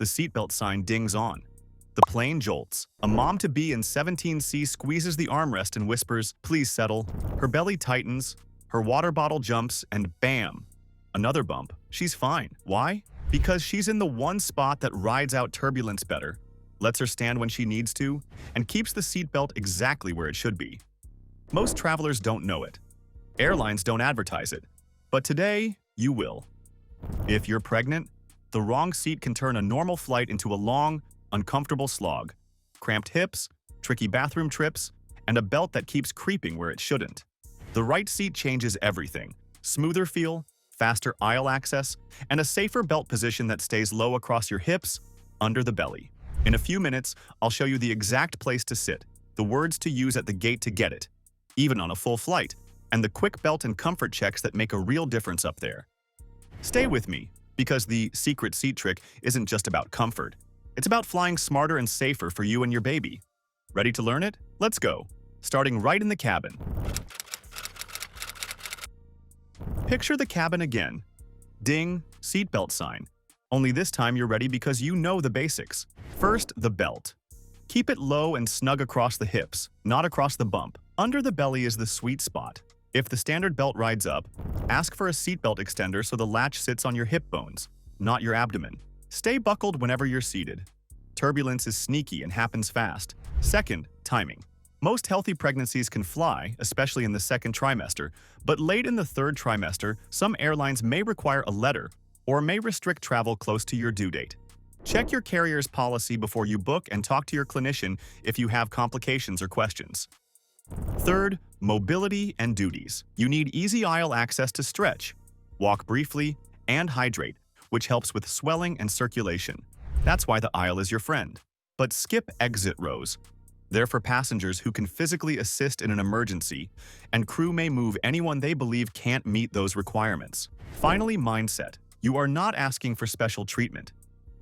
the seatbelt sign dings on. The plane jolts. A mom-to-be in 17C squeezes the armrest and whispers, "Please settle." Her belly tightens, her water bottle jumps, and bam! Another bump. She's fine. Why? Because she's in the one spot that rides out turbulence better, lets her stand when she needs to, and keeps the seatbelt exactly where it should be. Most travelers don't know it. Airlines don't advertise it. But today, you will. If you're pregnant, the wrong seat can turn a normal flight into a long, uncomfortable slog. Cramped hips, tricky bathroom trips, and a belt that keeps creeping where it shouldn't. The right seat changes everything. Smoother feel, faster aisle access, and a safer belt position that stays low across your hips, under the belly. In a few minutes, I'll show you the exact place to sit, the words to use at the gate to get it, even on a full flight, and the quick belt and comfort checks that make a real difference up there. Stay with me, because the secret seat trick isn't just about comfort. It's about flying smarter and safer for you and your baby. Ready to learn it? Let's go. Starting right in the cabin. Picture the cabin again. Ding, seatbelt sign. Only this time you're ready because you know the basics. First, the belt. Keep it low and snug across the hips, not across the bump. Under the belly is the sweet spot. If the standard belt rides up, ask for a seatbelt extender so the latch sits on your hip bones, not your abdomen. Stay buckled whenever you're seated. Turbulence is sneaky and happens fast. Second, timing. Most healthy pregnancies can fly, especially in the second trimester, but late in the third trimester, some airlines may require a letter or may restrict travel close to your due date. Check your carrier's policy before you book and talk to your clinician if you have complications or questions. Third, mobility and duties. You need easy aisle access to stretch, walk briefly, and hydrate, which helps with swelling and circulation. That's why the aisle is your friend. But skip exit rows. They're for passengers who can physically assist in an emergency, and crew may move anyone they believe can't meet those requirements. Finally, mindset. You are not asking for special treatment.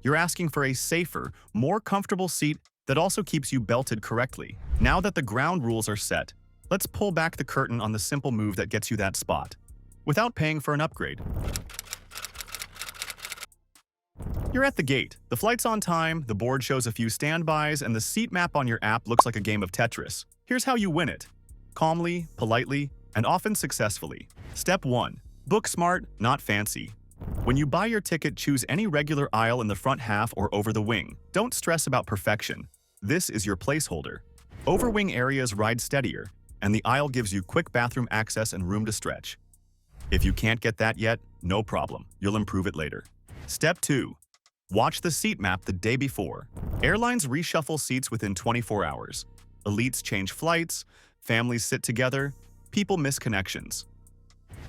You're asking for a safer, more comfortable seat that also keeps you belted correctly. Now that the ground rules are set, let's pull back the curtain on the simple move that gets you that spot, without paying for an upgrade. You're at the gate. The flight's on time, the board shows a few standbys, and the seat map on your app looks like a game of Tetris. Here's how you win it. Calmly, politely, and often successfully. Step 1. Book smart, not fancy. When you buy your ticket, choose any regular aisle in the front half or over the wing. Don't stress about perfection. This is your placeholder. Overwing areas ride steadier, and the aisle gives you quick bathroom access and room to stretch. If you can't get that yet, no problem. You'll improve it later. Step 2. Watch the seat map the day before. Airlines reshuffle seats within 24 hours. Elites change flights, families sit together, people miss connections.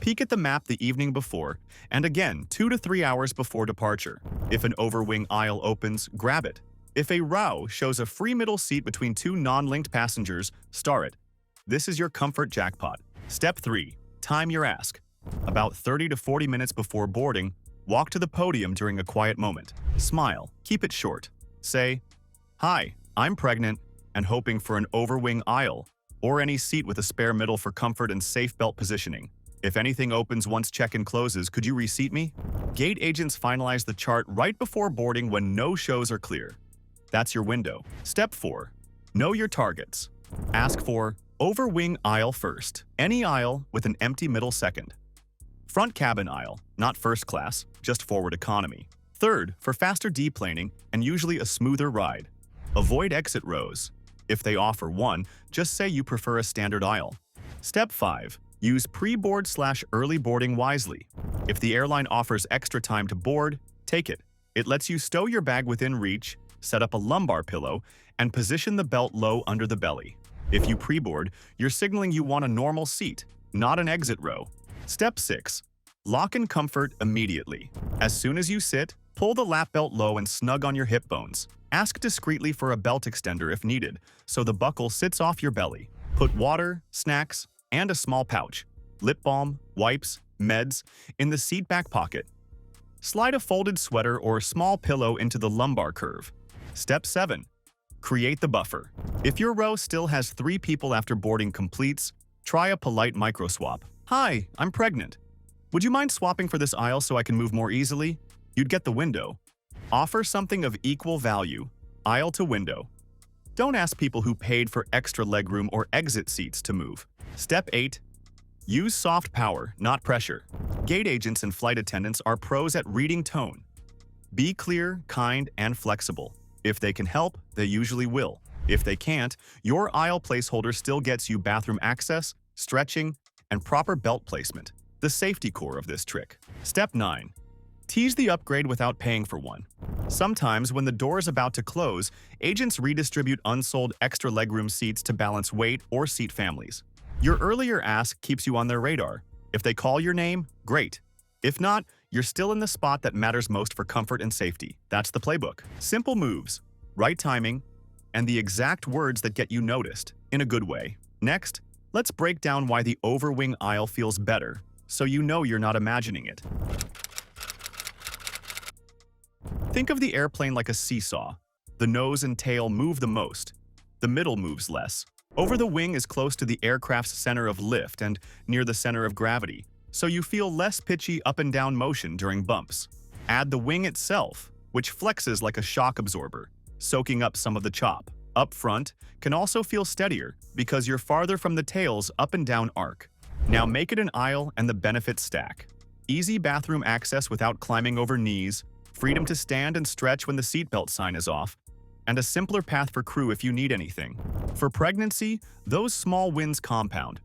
Peek at the map the evening before, and again 2 to 3 hours before departure. If an overwing aisle opens, grab it. If a row shows a free middle seat between two non-linked passengers, star it. This is your comfort jackpot. Step 3. Time your ask. About 30 to 40 minutes before boarding, walk to the podium during a quiet moment. Smile. Keep it short. Say, "Hi, I'm pregnant and hoping for an overwing aisle or any seat with a spare middle for comfort and safe belt positioning. If anything opens once check-in closes, could you reseat me?" Gate agents finalize the chart right before boarding when no shows are clear. That's your window. Step 4. Know your targets. Ask for overwing aisle first. Any aisle with an empty middle second. Front cabin aisle, not first class, just forward economy. Third, for faster deplaning and usually a smoother ride. Avoid exit rows. If they offer one, just say you prefer a standard aisle. Step 5. Use pre-board/early boarding wisely. If the airline offers extra time to board, take it. It lets you stow your bag within reach, set up a lumbar pillow, and position the belt low under the belly. If you pre-board, you're signaling you want a normal seat, not an exit row. Step 6. Lock in comfort immediately. As soon as you sit, pull the lap belt low and snug on your hip bones. Ask discreetly for a belt extender if needed, so the buckle sits off your belly. Put water, snacks, and a small pouch, lip balm, wipes, meds, in the seat back pocket. Slide a folded sweater or small pillow into the lumbar curve. Step 7. Create the buffer. If your row still has 3 people after boarding completes, try a polite micro swap. "Hi, I'm pregnant. Would you mind swapping for this aisle so I can move more easily?" You'd get the window. Offer something of equal value, aisle to window. Don't ask people who paid for extra legroom or exit seats to move. Step 8. Use soft power, not pressure. Gate agents and flight attendants are pros at reading tone. Be clear, kind, and flexible. If they can help, they usually will. If they can't, your aisle placeholder still gets you bathroom access, stretching, and proper belt placement, the safety core of this trick. Step 9. Tease the upgrade without paying for one. Sometimes, when the door is about to close, agents redistribute unsold extra legroom seats to balance weight or seat families. Your earlier ask keeps you on their radar. If they call your name, great. If not, you're still in the spot that matters most for comfort and safety. That's the playbook. Simple moves, right timing, and the exact words that get you noticed, in a good way. Next, let's break down why the overwing aisle feels better, so you know you're not imagining it. Think of the airplane like a seesaw. The nose and tail move the most. The middle moves less. Over the wing is close to the aircraft's center of lift and near the center of gravity, so you feel less pitchy up and down motion during bumps. Add the wing itself, which flexes like a shock absorber, soaking up some of the chop. Up front can also feel steadier because you're farther from the tail's up and down arc. Now make it an aisle and the benefits stack. Easy bathroom access without climbing over knees, freedom to stand and stretch when the seatbelt sign is off, and a simpler path for crew if you need anything. For pregnancy, those small wins compound.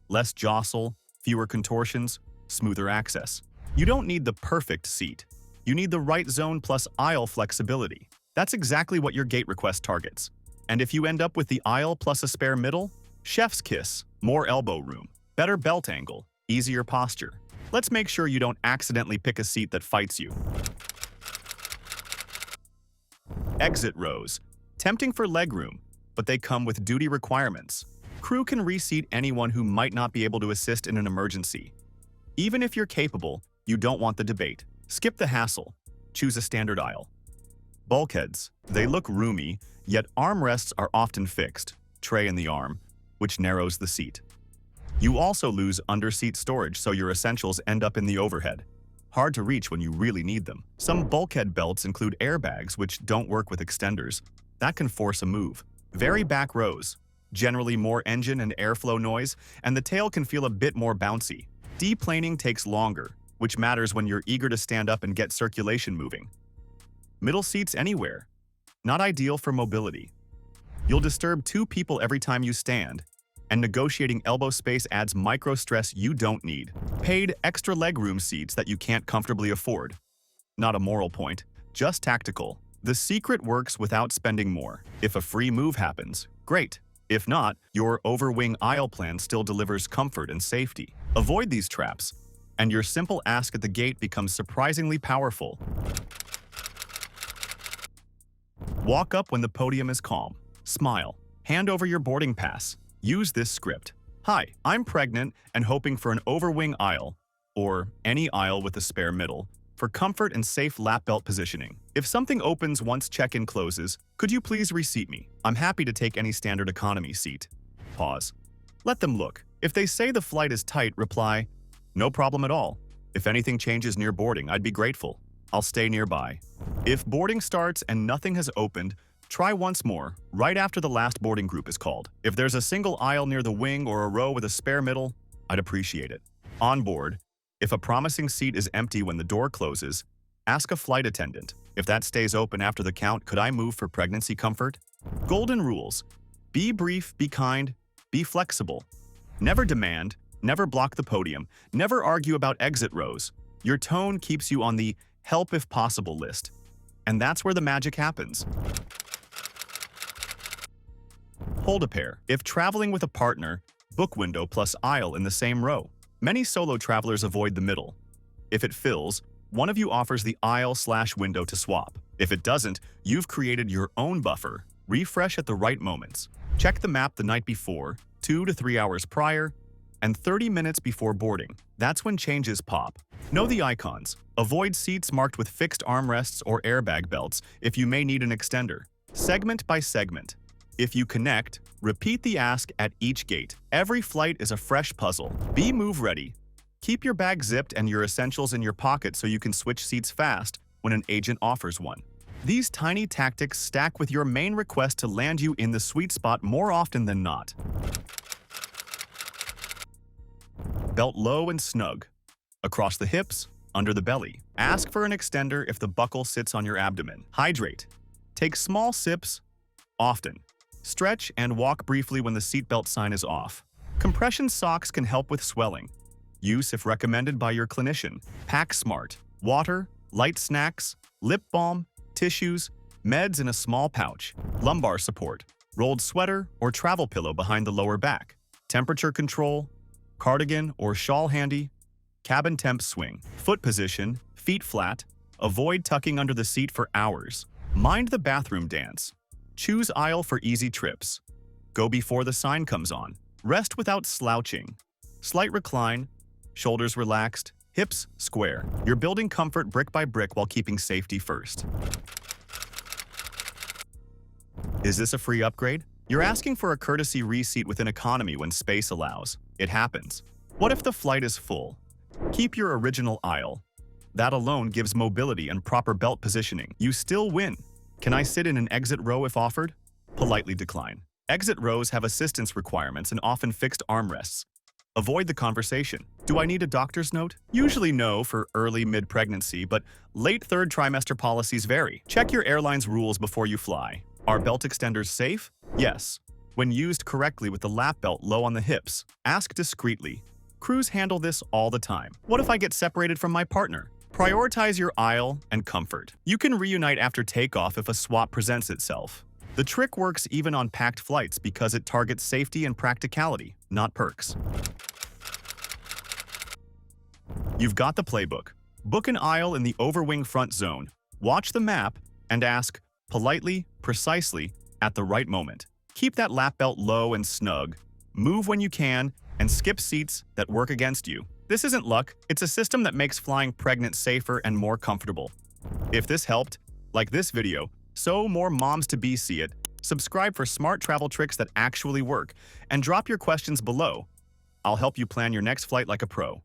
Less jostle, fewer contortions, smoother access. You don't need the perfect seat. You need the right zone plus aisle flexibility. That's exactly what your gate request targets. And if you end up with the aisle plus a spare middle, chef's kiss, more elbow room, better belt angle, easier posture. Let's make sure you don't accidentally pick a seat that fights you. Exit rows. Tempting for legroom, but they come with duty requirements. Crew can reseat anyone who might not be able to assist in an emergency. Even if you're capable, you don't want the debate. Skip the hassle. Choose a standard aisle. Bulkheads. They look roomy, yet armrests are often fixed, tray in the arm, which narrows the seat. You also lose under-seat storage, so your essentials end up in the overhead. Hard to reach when you really need them. Some bulkhead belts include airbags, which don't work with extenders. That can force a move. Very back rows. Generally more engine and airflow noise, and the tail can feel a bit more bouncy. Deplaning takes longer, which matters when you're eager to stand up and get circulation moving. Middle seats anywhere. Not ideal for mobility. You'll disturb 2 people every time you stand, and negotiating elbow space adds micro-stress you don't need. Paid extra legroom seats that you can't comfortably afford. Not a moral point, just tactical. The secret works without spending more. If a free move happens, great. If not, your overwing aisle plan still delivers comfort and safety. Avoid these traps, and your simple ask at the gate becomes surprisingly powerful. Walk up when the podium is calm. Smile. Hand over your boarding pass. Use this script. Hi, I'm pregnant and hoping for an overwing aisle, or any aisle with a spare middle, for comfort and safe lap belt positioning. If something opens once check-in closes, could you please reseat me? I'm happy to take any standard economy seat. Pause. Let them look. If they say the flight is tight, reply, no problem at all. If anything changes near boarding, I'd be grateful. I'll stay nearby. If boarding starts and nothing has opened, try once more, right after the last boarding group is called. If there's a single aisle near the wing or a row with a spare middle, I'd appreciate it. On board, if a promising seat is empty when the door closes, ask a flight attendant. If that stays open after the count, could I move for pregnancy comfort? Golden rules. Be brief, be kind, be flexible. Never demand, never block the podium, never argue about exit rows. Your tone keeps you on the help if possible list. And that's where the magic happens. Hold a pair. If traveling with a partner, book window plus aisle in the same row. Many solo travelers avoid the middle. If it fills, one of you offers the aisle/window to swap. If it doesn't, you've created your own buffer. Refresh at the right moments. Check the map the night before, 2 to 3 hours prior, and 30 minutes before boarding. That's when changes pop. Know the icons. Avoid seats marked with fixed armrests or airbag belts if you may need an extender. Segment by segment. If you connect, repeat the ask at each gate. Every flight is a fresh puzzle. Be move ready. Keep your bag zipped and your essentials in your pocket so you can switch seats fast when an agent offers one. These tiny tactics stack with your main request to land you in the sweet spot more often than not. Belt low and snug. Across the hips, under the belly. Ask for an extender if the buckle sits on your abdomen. Hydrate. Take small sips, often. Stretch and walk briefly when the seatbelt sign is off. Compression socks can help with swelling. Use if recommended by your clinician. Pack smart. Water, light snacks, lip balm, tissues, meds in a small pouch. Lumbar support. Rolled sweater or travel pillow behind the lower back. Temperature control. Cardigan or shawl handy. Cabin temp swing. Foot position, feet flat. Avoid tucking under the seat for hours. Mind the bathroom dance. Choose aisle for easy trips. Go before the sign comes on. Rest without slouching. Slight recline. Shoulders relaxed. Hips square. You're building comfort brick by brick while keeping safety first. Is this a free upgrade? You're asking for a courtesy reseat within economy when space allows. It happens. What if the flight is full? Keep your original aisle. That alone gives mobility and proper belt positioning. You still win. Can I sit in an exit row if offered? Politely decline. Exit rows have assistance requirements and often fixed armrests. Avoid the conversation. Do I need a doctor's note? Usually no for early mid-pregnancy, but late third trimester policies vary. Check your airline's rules before you fly. Are belt extenders safe? Yes. When used correctly with the lap belt low on the hips. Ask discreetly. Crews handle this all the time. What if I get separated from my partner? Prioritize your aisle and comfort. You can reunite after takeoff if a swap presents itself. The trick works even on packed flights because it targets safety and practicality, not perks. You've got the playbook. Book an aisle in the overwing front zone. Watch the map and ask, politely, precisely, at the right moment. Keep that lap belt low and snug. Move when you can, and skip seats that work against you. This isn't luck, it's a system that makes flying pregnant safer and more comfortable. If this helped, like this video, so more moms-to-be see it, subscribe for smart travel tricks that actually work, and drop your questions below. I'll help you plan your next flight like a pro.